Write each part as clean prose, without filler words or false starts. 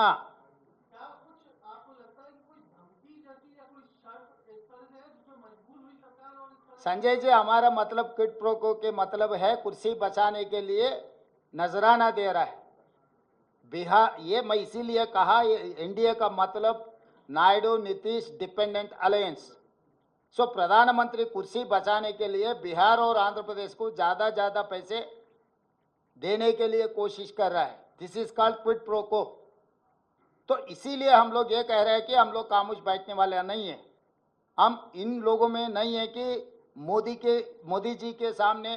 हाँ, क्या कुछ आपको लगता है कि कोई धमकी जैसी या कोई शर्त इस तरह से है जिसमें मजबूर हुई सरकार और इस तरह संजय जी, हमारा मतलब क्विड प्रो को के मतलब है कुर्सी बचाने के लिए नजराना दे रहा है बिहार। ये मैं इसीलिए कहा ये एनडीए का मतलब नायडू नीतीश डिपेंडेंट अलायंस। सो प्रधानमंत्री कुर्सी बचाने के लिए बिहार और आंध्र प्रदेश को ज्यादा पैसे देने के लिए कोशिश कर रहा है। This is called quid pro को। तो इसीलिए हम लोग ये कह रहे हैं कि हम लोग खामोश बैठने वाले नहीं है। हम इन लोगों में नहीं है कि मोदी जी के सामने,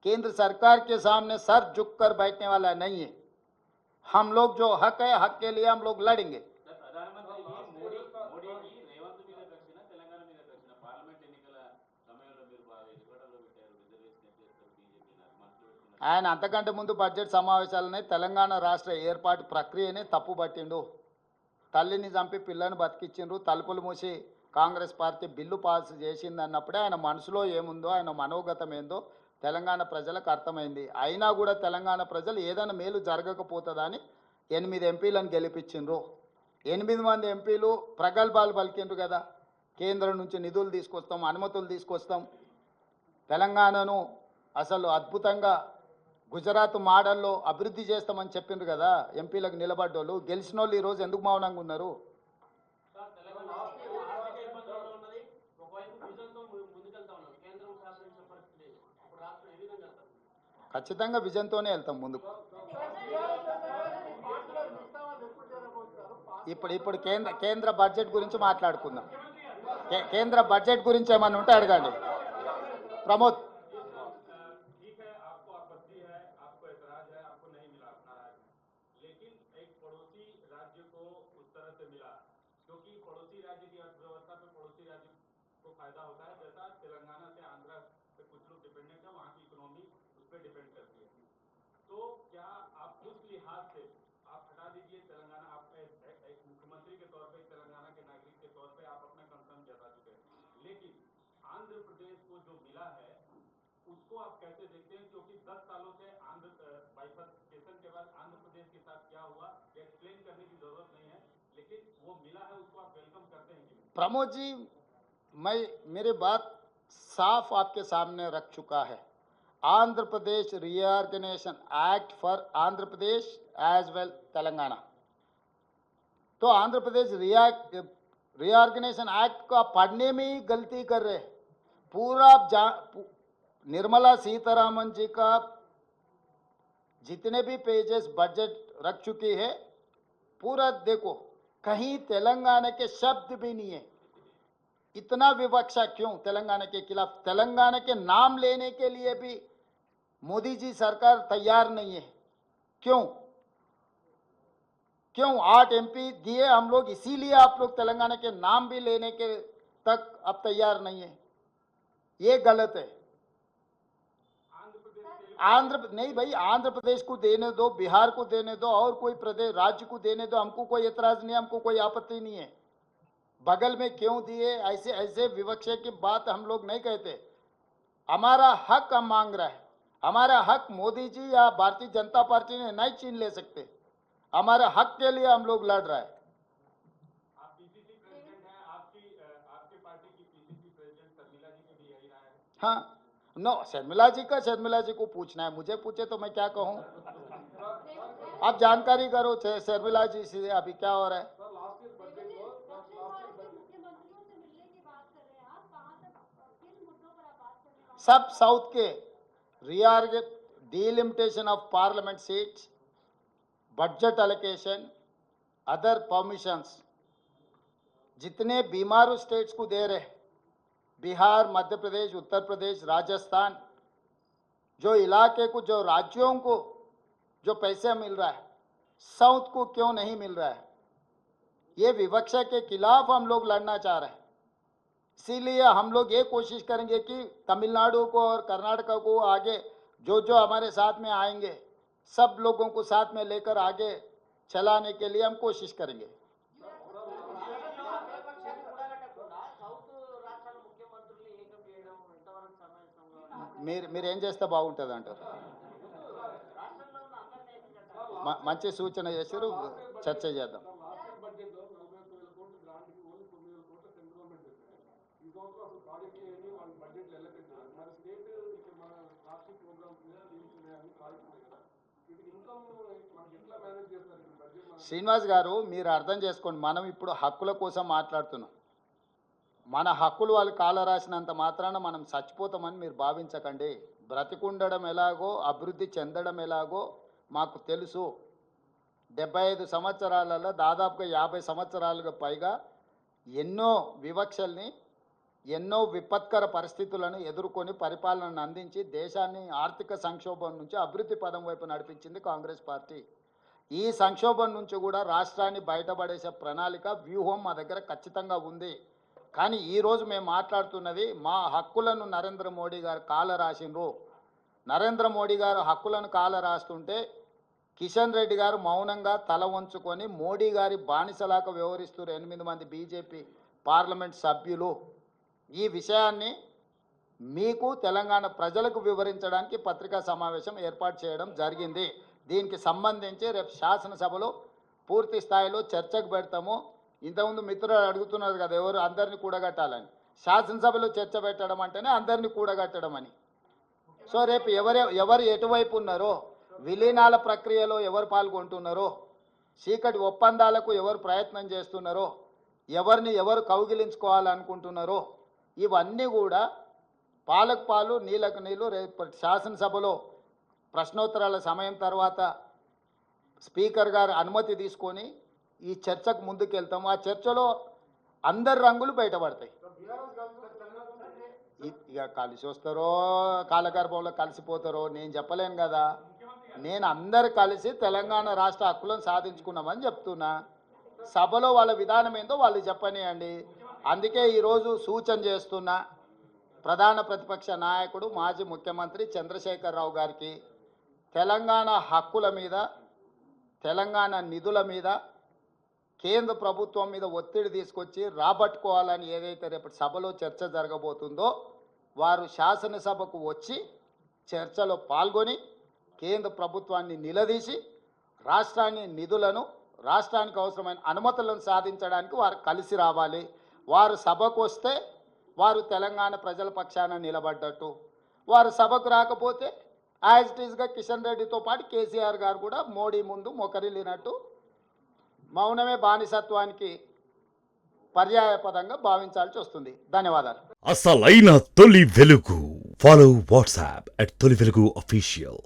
केंद्र सरकार के सामने सर झुककर बैठने वाला नहीं है। हम लोग जो हक है, हक के लिए हम लोग लड़ेंगे। ఆయన అంతకంటే ముందు బడ్జెట్ సమావేశాలని తెలంగాణ రాష్ట్ర ఏర్పాటు ప్రక్రియని తప్పుబట్టిండు. తల్లిని చంపి పిల్లని బతికించిండ్రు, తలుపులు మూసి కాంగ్రెస్ పార్టీ బిల్లు పాస్ చేసింది అన్నప్పుడే ఆయన మనసులో ఏముందో, ఆయన మనోగతం ఏందో తెలంగాణ ప్రజలకు అర్థమైంది. అయినా కూడా తెలంగాణ ప్రజలు ఏదైనా మేలు జరగకపోతుందని 8 ఎంపీలను గెలిపించిండ్రు. 8 మంది ఎంపీలు ప్రగల్భాలు పలికిండ్రు కదా, కేంద్రం నుంచి నిధులు తీసుకొస్తాం, అనుమతులు తీసుకొస్తాం, తెలంగాణను అసలు అద్భుతంగా గుజరాత్ మోడల్లో అభివృద్ధి చేస్తామని చెప్పిండ్రు కదా ఎంపీలకు నిలబడ్డోళ్ళు. గెలిచిన వాళ్ళు ఈరోజు ఎందుకు మౌనంగా ఉన్నారు? ఖచ్చితంగా విజన్తోనే వెళ్తాం ముందుకు. ఇప్పుడు కేంద్ర బడ్జెట్ గురించి మాట్లాడుకుందాం. కేంద్ర బడ్జెట్ గురించి ఏమన్నా ఉంటే అడగండి. ప్రమోద్. क्योंकि पड़ोसी राज्य की अर्थव्यवस्था पे पड़ोसी राज्य को फायदा होता है, जैसा तेलंगाना से आंध्र पे कुछ लोग डिपेंडेंट है, वहाँ की इकोनॉमी उस पर डिपेंड करती है। तो क्या आप उस लिहाज से आप हटा दीजिए तेलंगाना, आप एक मुख्यमंत्री के तौर पे, तेलंगाना के नागरिक के तौर पे आप अपना कंसर्न जता चुके हैं, लेकिन आंध्र प्रदेश को जो मिला है उसको आप कैसे देखते हैं? क्योंकि 10 सालों से आंध्र बाइफर्केशन के बाद आंध्र प्रदेश के साथ क्या हुआ ये एक्सप्लेन करने की जरूरत नहीं है, लेकिन वो मिला है उसको आप वेलकम करते हैं? प्रमोद जी, मेरी बात साफ आपके सामने रख चुका है। Andhra Pradesh reorganisation act for Andhra Pradesh as well Telangana. तो आंध्र प्रदेश रीऑर्गेनाइजेशन एक्ट को आप पढ़ने में ही गलती कर रहे हैं। पूरा निर्मला सीतारामन जी का जितने भी पेजेस बजट रख चुकी है पूरा देखो, कहीं तेलंगाना के शब्द भी नहीं है। इतना विवक्षा क्यों तेलंगाना के खिलाफ? तेलंगाना के नाम लेने के लिए भी मोदी जी सरकार तैयार नहीं है। क्यों 8 एमपी दिए हम लोग, इसीलिए आप लोग तेलंगाना के नाम भी लेने के तक अब तैयार नहीं है। ये गलत है। नहीं भाई, आंध्र प्रदेश को देने दो, बिहार को देने दो, और कोई प्रदेश राज्य को देने दो, हमको कोई एतराज नहीं, हमको कोई आपत्ति नहीं है। बगल में क्यों दिए, ऐसे विवक्षा की बात हम लोग नहीं कहते। हमारा हक हम मांग रहा है। हमारा हक मोदी जी या भारतीय जनता पार्टी ने नहीं छीन ले सकते। हमारे हक के लिए हम लोग लड़ रहे हैं। आप पीसीसी प्रेसिडेंट हैं, आपके पार्टी की पीसीसी प्रेसिडेंट शर्मिला जी की भी यही राय है? हाँ, नो, शर्मिला जी को पूछना है, मुझे पूछे तो मैं क्या कहूँ। आप जानकारी करो शर्मिला जी से अभी क्या हो रहा है। सब साउथ के delimitation of parliament seats, budget allocation, other permissions, जितने बीमारू स्टेट्स को दे रहे, बिहार, मध्य प्रदेश, उत्तर प्रदेश, राजस्थान, जो इलाके को, जो राज्यों को जो पैसे मिल रहा है, साउथ को क्यों नहीं मिल रहा है? ये विवक्षा के खिलाफ हम लोग लड़ना चाह रहे हैं। इसीलिए हम लोग ये कोशिश करेंगे कि तमिलनाडु को और कर्नाटक को आगे जो हमारे साथ में आएंगे, सब लोगों को साथ में लेकर आगे चलाने के लिए हम कोशिश करेंगे। మీరు ఏం చేస్తే బాగుంటుంది అంటారు? మంచి సూచన చేశారు. చర్చ చేద్దాం. లాస్ట్ బడ్జెట్ లో 41,000 కోట్ల గ్రాంట్ కి ఓన్లీ 9,000 కోట్ల సెంట్రల్ గవర్నమెంట్ ఇస్తుంది. ఈ సంవత్సరం అసలు ప్రాజెక్ట్ ఏమి వాళ్ళ బడ్జెట్ వెళ్ళపెట్టారు. మరి స్టేట్ మన రాష్ట్రీయ ప్రోగ్రామ్స్ మీద స్కీమ్స్ ఉన్నాయని ప్రాజెక్ట్ ఉన్నాయి కదా, వీటికి ఇన్కమ్ మనకి ఎట్లా మేనేజ్ చేస్తారు ఇప్పుడు బడ్జెట్? శ్రీనివాస్ గారు, మీరు అర్థం చేసుకోండి, మనం ఇప్పుడు హక్కుల కోసం మాట్లాడుతున్నాం. మన హక్కులు వాళ్ళు కాల రాసినంత మాత్రాన మనం చచ్చిపోతామని మీరు భావించకండి. బ్రతికుండడం ఎలాగో, అభివృద్ధి చెందడం ఎలాగో మాకు తెలుసు. 75 సంవత్సరాలలో దాదాపుగా 50 సంవత్సరాలుగా పైగా ఎన్నో వివక్షల్ని, ఎన్నో విపత్కర పరిస్థితులను ఎదుర్కొని పరిపాలనను అందించి దేశాన్ని ఆర్థిక సంక్షోభం నుంచి అభివృద్ధి పదం వైపు నడిపించింది కాంగ్రెస్ పార్టీ. ఈ సంక్షోభం నుంచి కూడా రాష్ట్రాన్ని బయటపడేసే ప్రణాళిక, వ్యూహం మా దగ్గర ఖచ్చితంగా ఉంది. కానీ ఈరోజు మేము మాట్లాడుతున్నది మా హక్కులను నరేంద్ర మోడీ గారు కాల రాసిండ్రు. నరేంద్ర మోడీ గారు హక్కులను కాల రాస్తుంటే కిషన్ రెడ్డి గారు మౌనంగా తల వంచుకొని మోడీ గారి బానిసలాగా వ్యవహరిస్తున్నారు 8 మంది బీజేపీ పార్లమెంట్ సభ్యులు. ఈ విషయాన్ని మీకు తెలంగాణ ప్రజలకు వివరించడానికి పత్రికా సమావేశం ఏర్పాటు చేయడం జరిగింది. దీనికి సంబంధించి రేపు శాసనసభలో పూర్తి స్థాయిలో చర్చకు పెడతాము. ఇంతకుముందు మిత్రులు అడుగుతున్నారు కదా, ఎవరు అందరినీ కూడగట్టాలని. శాసనసభలో చర్చ పెట్టడం అంటేనే అందరినీ కూడగట్టడం అని. సో రేపు ఎవరు ఎటువైపు ఉన్నారో, విలీనాల ప్రక్రియలో ఎవరు పాల్గొంటున్నారో, చీకటి ఒప్పందాలకు ఎవరు ప్రయత్నం చేస్తున్నారో, ఎవరిని ఎవరు కౌగిలించుకోవాలనుకుంటున్నారో, ఇవన్నీ కూడా పాలకు పాలు నీళ్ళకు నీళ్ళు రేపు శాసనసభలో ప్రశ్నోత్తరాల సమయం తర్వాత స్పీకర్ గారు అనుమతి తీసుకొని ఈ చర్చకు ముందుకెళ్తాము. ఆ చర్చలో అందరి రంగులు బయటపడతాయి. ఇక కలిసి వస్తారో కాలగర్భంలో కలిసిపోతారో నేను చెప్పలేను కదా. నేను అందరు కలిసి తెలంగాణ రాష్ట్ర హక్కులను సాధించుకున్నామని చెప్తున్నా. సభలో వాళ్ళ విధానం ఏందో వాళ్ళు చెప్పనియండి. అందుకే ఈరోజు సూచన చేస్తున్నా ప్రధాన ప్రతిపక్ష నాయకుడు మాజీ ముఖ్యమంత్రి చంద్రశేఖరరావు గారికి తెలంగాణ హక్కుల మీద, తెలంగాణ నిధుల మీద కేంద్ర ప్రభుత్వం మీద ఒత్తిడి తీసుకొచ్చి రాబట్టుకోవాలని ఏదైతే రేపు సభలో చర్చ జరగబోతుందో వారు శాసనసభకు వచ్చి చర్చలో పాల్గొని కేంద్ర ప్రభుత్వాన్ని నిలదీసి రాష్ట్రాన్ని నిధులను, రాష్ట్రానికి అవసరమైన అనుమతులను సాధించడానికి వారు కలిసి రావాలి. వారు సభకు వస్తే వారు తెలంగాణ ప్రజల పక్షాన నిలబడ్డట్టు, వారు సభకు రాకపోతే యాజ్ ఇట్ ఈస్గా కిషన్ రెడ్డితో పాటు కేసీఆర్ గారు కూడా మోడీ ముందు మొకరిల్లినట్టు మౌనమే బానిసత్వానికి పర్యాయపదంగా భావించాల్సి వస్తుంది. ధన్యవాదాలు. అసలైన తొలి వెలుగు. ఫాలో వాట్సాప్ @తొలి వెలుగు అఫీషియల్.